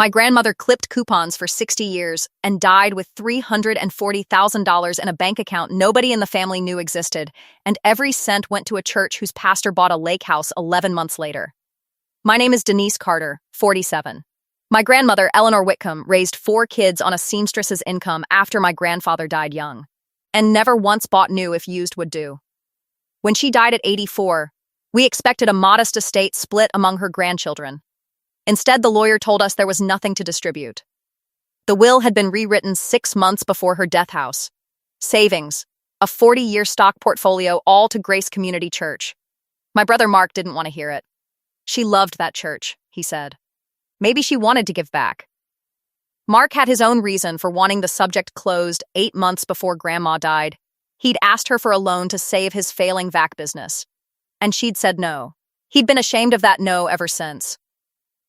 My grandmother clipped coupons for 60 years and died with $340,000 in a bank account nobody in the family knew existed, and every cent went to a church whose pastor bought a lake house 11 months later. My name is Denise Carter, 47. My grandmother, Eleanor Whitcomb, raised 4 kids on a seamstress's income after my grandfather died young, and never once bought new if used would do. When she died at 84, we expected a modest estate split among her grandchildren. Instead, the lawyer told us there was nothing to distribute. The will had been rewritten 6 months before her death house. Savings, a 40-year stock portfolio, all to Grace Community Church. My brother Mark didn't want to hear it. She loved that church, he said. Maybe she wanted to give back. Mark had his own reason for wanting the subject closed 8 months before Grandma died. He'd asked her for a loan to save his failing vac business, and she'd said no. He'd been ashamed of that no ever since.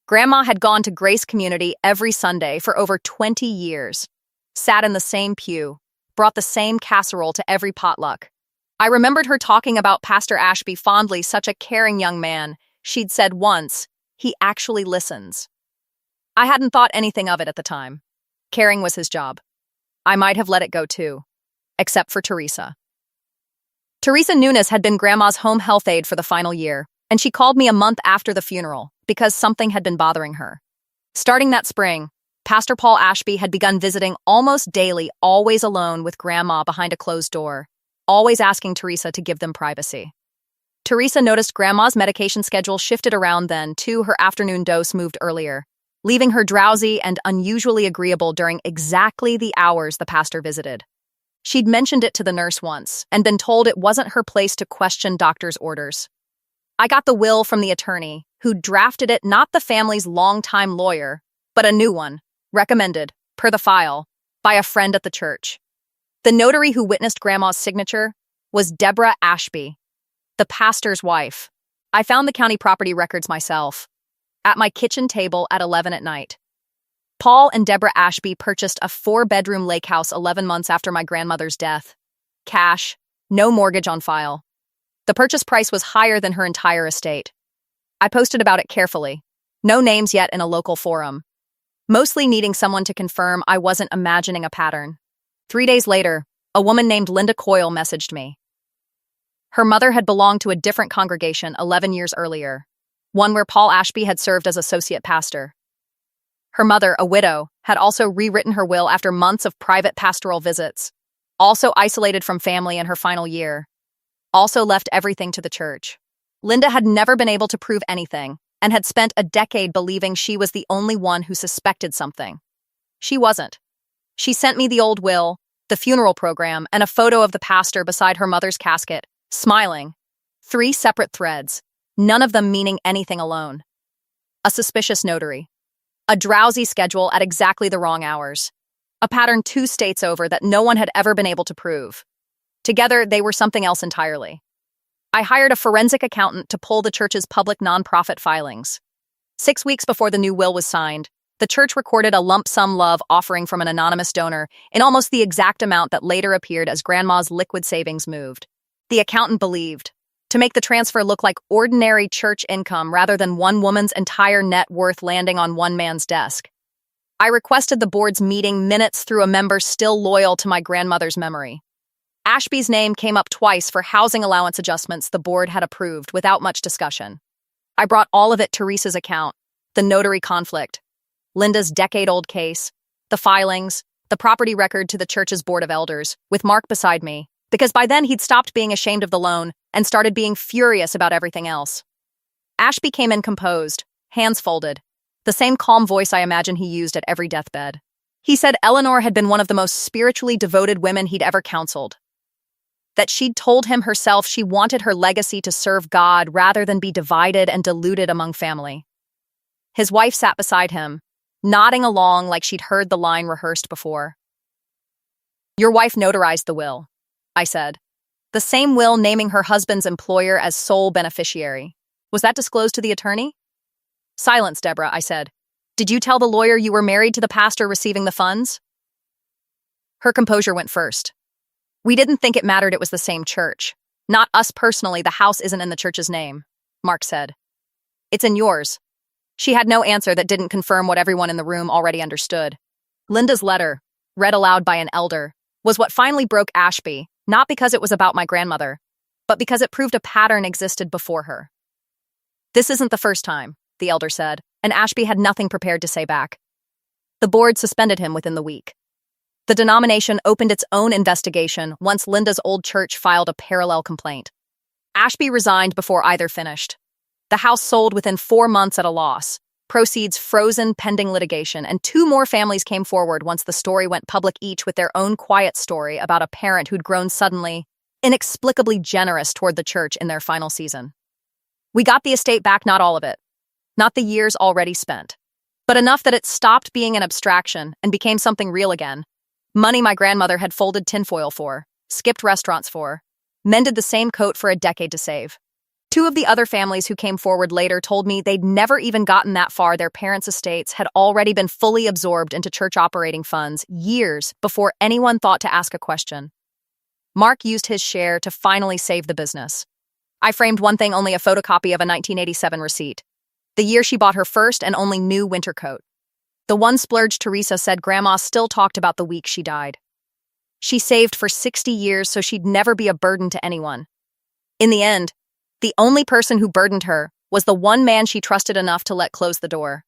Grandma had gone to Grace Community every Sunday for over 20 years, sat in the same pew, brought the same casserole to every potluck. I remembered her talking about Pastor Ashby fondly, such a caring young man. She'd said once, "He actually listens." I hadn't thought anything of it at the time. Caring was his job. I might have let it go too, except for Teresa. Teresa Nunes had been Grandma's home health aide for the final year, and she called me a month after the funeral because something had been bothering her. Starting that spring, Pastor Paul Ashby had begun visiting almost daily, always alone with Grandma behind a closed door, always asking Teresa to give them privacy. Teresa noticed Grandma's medication schedule shifted around then, too. Her afternoon dose moved earlier, leaving her drowsy and unusually agreeable during exactly the hours the pastor visited. She'd mentioned it to the nurse once and been told it wasn't her place to question doctor's orders. I got the will from the attorney, who drafted it, not the family's longtime lawyer, but a new one, recommended, per the file, by a friend at the church. The notary who witnessed Grandma's signature was Deborah Ashby, the pastor's wife. I found the county property records myself, at my kitchen table at 11 at night. Paul and Deborah Ashby purchased a 4-bedroom lake house 11 months after my grandmother's death. Cash, no mortgage on file. The purchase price was higher than her entire estate. I posted about it carefully. No names yet in a local forum. Mostly needing someone to confirm I wasn't imagining a pattern. 3 days later, a woman named Linda Coyle messaged me. Her mother had belonged to a different congregation 11 years earlier, one where Paul Ashby had served as associate pastor. Her mother, a widow, had also rewritten her will after months of private pastoral visits, also isolated from family in her final year, also left everything to the church. Linda had never been able to prove anything and had spent a decade believing she was the only one who suspected something. She wasn't. She sent me the old will, the funeral program, and a photo of the pastor beside her mother's casket, smiling. 3 separate threads, none of them meaning anything alone. A suspicious notary. A drowsy schedule at exactly the wrong hours. A pattern 2 states over that no one had ever been able to prove. Together, they were something else entirely. I hired a forensic accountant to pull the church's public nonprofit filings. 6 weeks before the new will was signed, the church recorded a lump sum love offering from an anonymous donor in almost the exact amount that later appeared as Grandma's liquid savings moved. The accountant believed, to make the transfer look like ordinary church income rather than one woman's entire net worth landing on one man's desk. I requested the board's meeting minutes through a member still loyal to my grandmother's memory. Ashby's name came up twice for housing allowance adjustments the board had approved without much discussion. I brought all of it Teresa's account, the notary conflict, Linda's decade-old case, the filings, the property record to the church's board of elders, with Mark beside me, because by then he'd stopped being ashamed of the loan and started being furious about everything else. Ashby came in composed, hands folded, the same calm voice I imagine he used at every deathbed. He said Eleanor had been one of the most spiritually devoted women he'd ever counseled. That she'd told him herself she wanted her legacy to serve God rather than be divided and diluted among family. His wife sat beside him, nodding along like she'd heard the line rehearsed before. "Your wife notarized the will," I said. "The same will naming her husband's employer as sole beneficiary. Was that disclosed to the attorney?" "Silence, Deborah," I said. "Did you tell the lawyer you were married to the pastor receiving the funds?" Her composure went first. "We didn't think it mattered it was the same church. Not us personally, the house isn't in the church's name," Mark said. "It's in yours." She had no answer that didn't confirm what everyone in the room already understood. Linda's letter, read aloud by an elder, was what finally broke Ashby, not because it was about my grandmother, but because it proved a pattern existed before her. "This isn't the first time," the elder said, and Ashby had nothing prepared to say back. The board suspended him within the week. The denomination opened its own investigation once Linda's old church filed a parallel complaint. Ashby resigned before either finished. The house sold within 4 months at a loss, proceeds frozen pending litigation, and 2 more families came forward once the story went public, each with their own quiet story about a parent who'd grown suddenly, inexplicably generous toward the church in their final season. We got the estate back, not all of it, not the years already spent, but enough that it stopped being an abstraction and became something real again. Money my grandmother had folded tinfoil for, skipped restaurants for, mended the same coat for a decade to save. 2 of the other families who came forward later told me they'd never even gotten that far. Their parents' estates had already been fully absorbed into church operating funds years before anyone thought to ask a question. Mark used his share to finally save the business. I framed one thing, only a photocopy of a 1987 receipt, the year she bought her first and only new winter coat. The one splurge Teresa said Grandma still talked about the week she died. She saved for 60 years so she'd never be a burden to anyone. In the end, the only person who burdened her was the one man she trusted enough to let close the door.